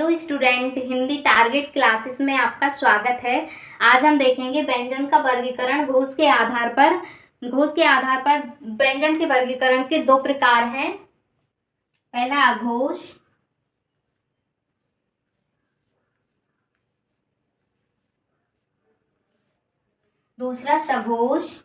Hello student, Hindi target classes में आपका स्वागत है। आज हम देखेंगे व्यंजन का वर्गीकरण घोष के आधार पर। व्यंजन के वर्गीकरण के दो प्रकार हैं। पहला अघोष, दूसरा सघोष।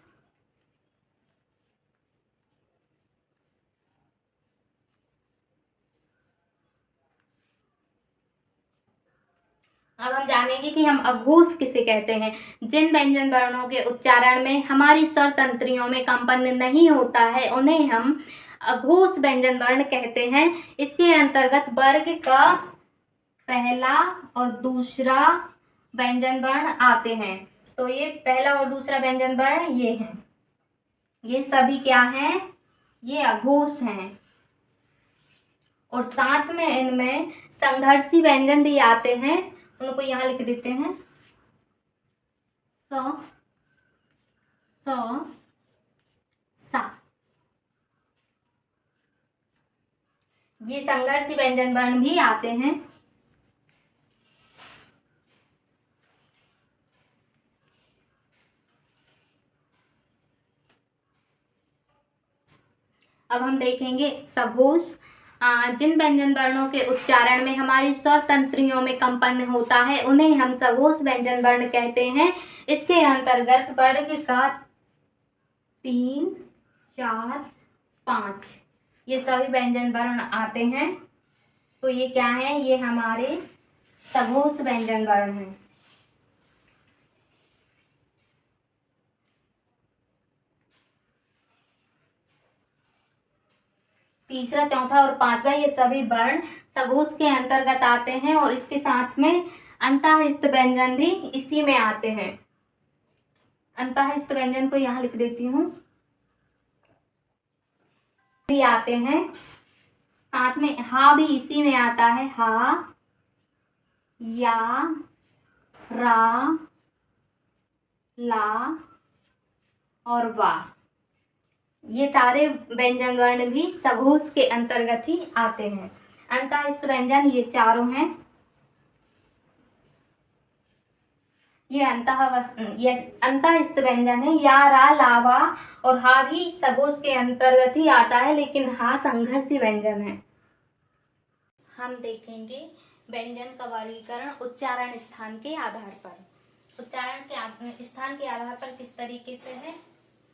अब हम जानेंगे कि हम अघोष किसे कहते हैं। जिन व्यंजन वर्णों के उच्चारण में हमारी स्वर तंत्रियों में कंपन नहीं होता है उन्हें हम अघोष व्यंजन वर्ण कहते हैं। इसके अंतर्गत वर्ग का पहला और दूसरा व्यंजन वर्ण आते हैं। तो ये पहला और दूसरा व्यंजन वर्ण ये हैं, ये सभी क्या हैं? ये अघोष हैं। और साथ में इनमें संघर्षी व्यंजन भी आते हैं, उनको यहाँ लिख देते हैं। स, स, सा। ये संघर्षी व्यंजन वर्ण भी आते हैं। अब हम देखेंगे सघोष। जिन व्यंजन वर्णों के उच्चारण में हमारी स्वर तंत्रियों में कंपन होता है उन्हें हम सघोष व्यंजन वर्ण कहते हैं। इसके अंतर्गत वर्ग का 3, 4, 5 ये सभी व्यंजन वर्ण आते हैं। तो ये क्या है? ये हमारे सघोष व्यंजन वर्ण हैं। तीसरा, चौथा और पांचवा ये सभी वर्ण सघोष के अंतर्गत आते हैं और इसके साथ में अंतःस्थ व्यंजन भी इसी में आते हैं। अंतःस्थ व्यंजन को यहाँ लिख देती हूँ, भी आते हैं। साथ में हा भी इसी में आता है। हा, या, रा, ला और वा, ये सारे व्यंजन वर्ण भी सघोष के अंतर्गत ही आते हैं। अंतःस्थ व्यंजन ये चारों हैं। ये अंतःस्थ व्यंजन है। या, रा, लावा और हा भी सघोष के अंतर्गत ही आता है, लेकिन हा संघर्षी व्यंजन है। हम देखेंगे व्यंजन का वर्गीकरण उच्चारण स्थान के आधार पर। उच्चारण के स्थान के आधार पर किस तरीके से है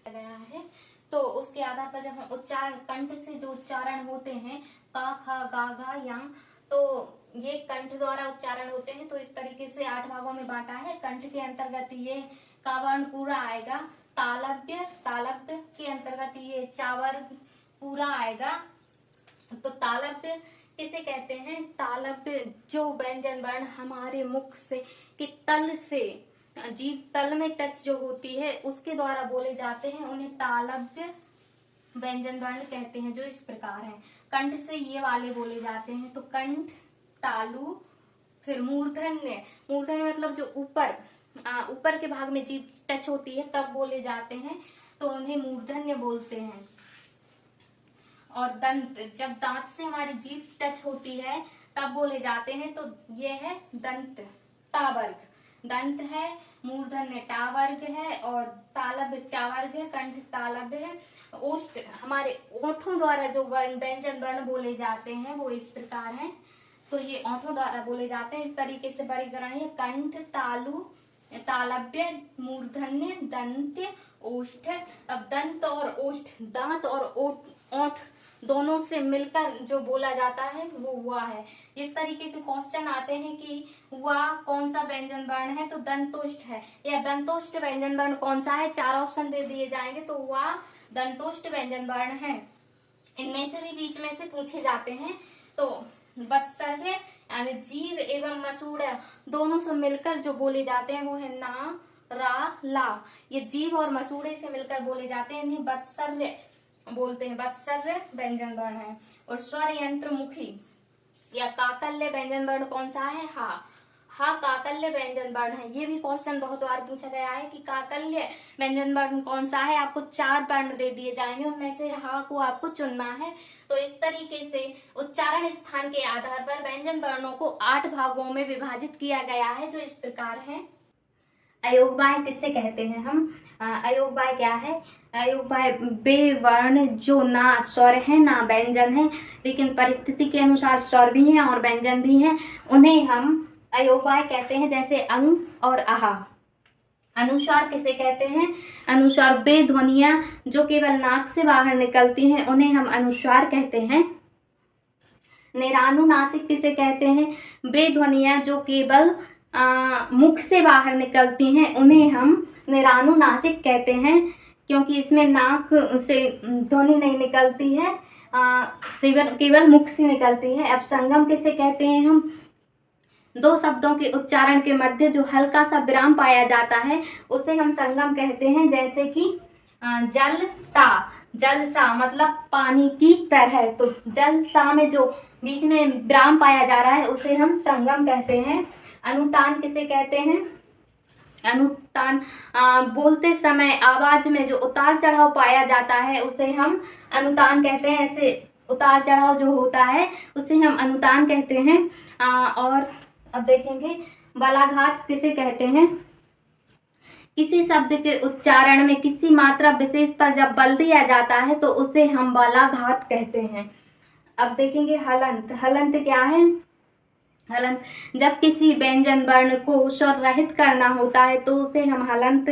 गया है, तो उसके आधार पर जब हम उच्चारण कंठ से जो उच्चारण होते हैं, का, खा, गा, घा, यम, तो ये कंठ द्वारा उच्चारण होते हैं। तो इस तरीके से 8 भागों में बांटा है। कंठ के अंतर्गत ये का वर्ण पूरा आएगा। तालव्य, तालव्य के अंतर्गत ये चा वर्ग पूरा आएगा। तो तालव्य किसे कहते हैं? तालव्य जो व्यंजन वर्ण हमारे मुख से कि तल से जीभ तल में टच जो होती है उसके द्वारा बोले जाते हैं, उन्हें तालव्य व्यंजन वर्ण कहते हैं। जो इस प्रकार है, कंठ से ये वाले बोले जाते हैं। तो कंठ, तालु, फिर मूर्धन्य। मूर्धन्य मतलब जो ऊपर के भाग में जीभ टच होती है तब बोले जाते हैं, तो उन्हें मूर्धन्य बोलते हैं। और दंत, जब दांत से हमारी जीभ टच होती है तब बोले जाते हैं, तो ये है दंत, तावर्ग। दंत है, मूर्धन्य टावर्ग है और तालव्य चावर्ग है, कंठ तालव्य है। ओष्ठ, हमारे ओठों द्वारा जो व्यंजन वर्ण बोले जाते हैं वो इस प्रकार हैं। तो ये ओठों द्वारा बोले जाते हैं। इस तरीके से वर्गीकरण है। कंठ, तालु, तालव्य, मूर्धन्य, दंत्य, ओष्ठ। अब दंत और ओष्ठ, दांत और ओठ दोनों से मिलकर जो बोला जाता है वो हुआ है। इस तरीके के क्वेश्चन आते हैं कि हुआ कौन सा व्यंजन वर्ण है, तो दंतोष्ठ है। या दंतोष्ठ व्यंजन वर्ण कौन सा है? 4 ऑप्शन दे दिए जाएंगे, तो हुआ दंतोष्ठ व्यंजन वर्ण है। इनमें से भी बीच में से पूछे जाते हैं। तो वत्सर्य यानी जीव एवं मसूड़ा दोनों से मिलकर जो बोले जाते हैं वो है ना, रा, ला। ये जीव और मसूड़े से मिलकर बोले जाते हैं, इन्हें वत्सर्य बोलते हैं। वत्सर्य व्यंजन वर्ण है। और स्वर यंत्र मुखी या काकल्य व्यंजन वर्ण कौन सा है? हा। हा काकल्य व्यंजन वर्ण है। ये भी क्वेश्चन बहुत बार पूछा गया है कि काकल्य व्यंजन वर्ण कौन सा है। आपको 4 वर्ण दे दिए जाएंगे, उनमें से हा को आपको चुनना है। तो इस तरीके से उच्चारण स्थान के आधार पर व्यंजन वर्णों को 8 भागों में विभाजित किया गया है, जो इस प्रकार है। अयोग्यबाह्य किससे कहते हैं हम? अयोग्यबाह्य क्या है? अयोग्यबाह्य वे वर्ण जो ना स्वर है ना व्यंजन है, लेकिन परिस्थिति के अनुसार स्वर भी हैं और व्यंजन भी हैं, उन्हें हम अयोग्यबाह्य कहते हैं। जैसे अंग और आहा। अनुस्वार किसे कहते हैं? अनुस्वार वे ध्वनियां जो केवल नाक से बाहर निकलती हैं, उन्हें हम अनुस्वार कहते हैं। निरानुनासिक किसे कहते हैं? वे ध्वनियां जो केवल मुख से बाहर निकलती हैं, उन्हें हम निरानुनासिक कहते हैं, क्योंकि इसमें नाक से ध्वनि नहीं निकलती है, केवल मुख से निकलती है। अब संगम किसे कहते हैं हम? 2 शब्दों के उच्चारण के मध्य जो हल्का सा विराम पाया जाता है, उसे हम संगम कहते हैं। जैसे कि जल सा। जल सा मतलब पानी की तरह। तो जल सा में जो बीच में विराम पाया जा रहा है, उसे हम संगम कहते हैं। अनुतान किसे कहते हैं? अनुतान बोलते समय आवाज में जो उतार चढ़ाव पाया जाता है, उसे हम अनुतान कहते हैं। ऐसे उतार चढ़ाव जो होता है, उसे हम अनुतान कहते हैं। और अब देखेंगे बलाघात किसे कहते हैं? किसी शब्द के उच्चारण में किसी मात्रा विशेष पर जब बल दिया जाता है, तो उसे हम बलाघात कहते हैं। अब देखेंगे हलंत। हलंत क्या है? हलंत जब किसी व्यंजन वर्ण को स्वर रहित करना होता है, तो उसे हम हलंत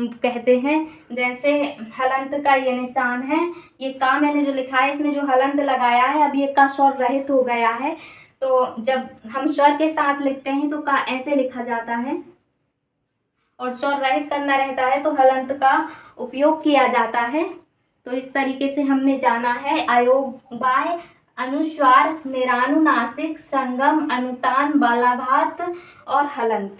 कहते हैं। जैसे हलंत का ये निशान है, ये का मैंने जो लिखा है, इसमें जो हलंत लगाया है, अब ये का स्वर रहित हो गया है। तो जब हम स्वर के साथ लिखते हैं तो का ऐसे लिखा जाता है, और स्वर रहित करना रहता है तो हलंत का उपयोग किया जाता है। तो इस तरीके से हमने जाना है अयोग्यबाह्य, अनुस्वार, निरानुनासिक, संगम, अनुतान, बालाघात और हलंत।